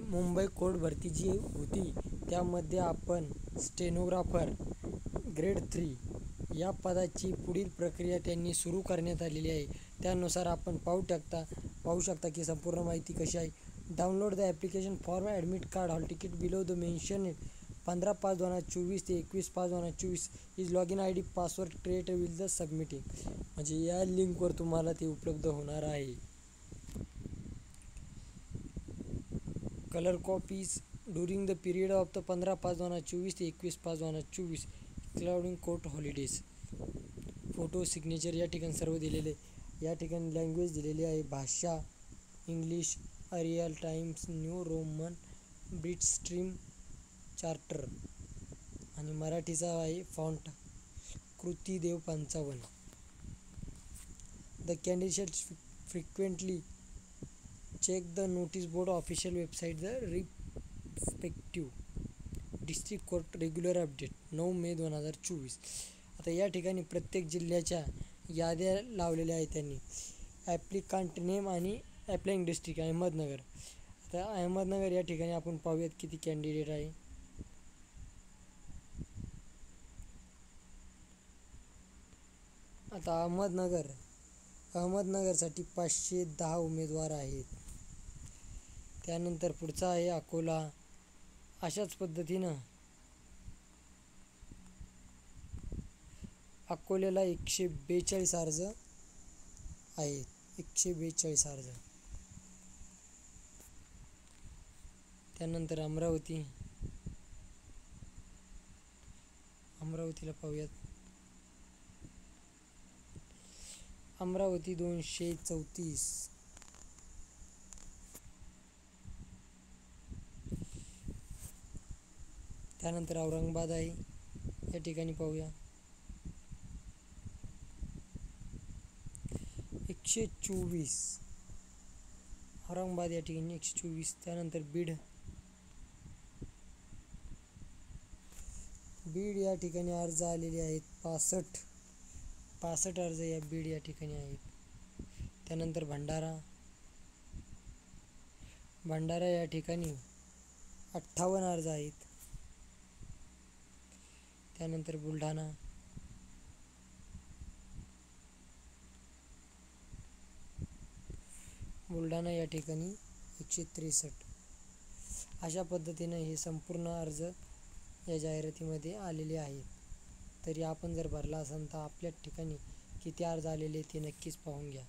Mumbai court भरती जी होती त्यामध्ये आपण स्टेनोग्राफर ग्रेड 3 या पदाची पुढील प्रक्रिया त्यांनी सुरू करण्यात आलेली आहे. त्यानुसार आपण पाहू शकता की संपूर्ण माहिती कशी आहे. Download the application form admit card hall ticket below the mention 15/5/2024 ते 21/5/2024 is log in ID password create will the submitting. म्हणजे या लिंकवर तुम्हाला ते उपलब्ध होणार आहे. Colour copies during the period of the 15/5/2024 ते 21/5/2024 including court holidays. Photo signature या ठिकाणी सर्व दिलेले. या ठिकाणी लँग्वेज दिलेली आहे. भाषा English, Arial Times, New Roman, Bitstream Charter आणि मराठीचा आहे font Krutidev 55. The candidate frequently check the notice board official website the respective district court regular update 9 May 2024. आता या ठिकाणी प्रत्येक जिल्ह्याच्या याद्या लावलेल्या आहेत त्यांनी. ॲप्लिकांट नेम आणि ॲप्लाइंग डिस्ट्रिक्ट अहमदनगर. आता अहमदनगर या ठिकाणी आपण पाहूयात किती कॅन्डिडेट आहे. आता अहमदनगरसाठी 510 उमेदवार आहेत. त्यानंतर पुढचा आहे अकोला. अशाच पद्धतीनं अकोल्याला 142 अर्ज आहेत. 142 अर्ज. त्यानंतर अमरावतीला पाहूयात. अमरावती 234. त्यानंतर औरंगाबाद आहे. या ठिकाणी पाहूया 124. औरंगाबाद या ठिकाणी 124. त्यानंतर बीड या ठिकाणी अर्ज आलेले आहेत 65 अर्ज या बीड या ठिकाणी आहेत. त्यानंतर भंडारा या ठिकाणी 58 अर्ज आहेत. त्यानंतर बुलढाणा या ठिकाणी 163. अशा पद्धतीनं हे संपूर्ण अर्ज या जाहिरातीमध्ये आलेले आहेत. तरी आपण जर भरला असाल तर आपल्या ठिकाणी किती अर्ज आलेले ते नक्कीच पाहून घ्या.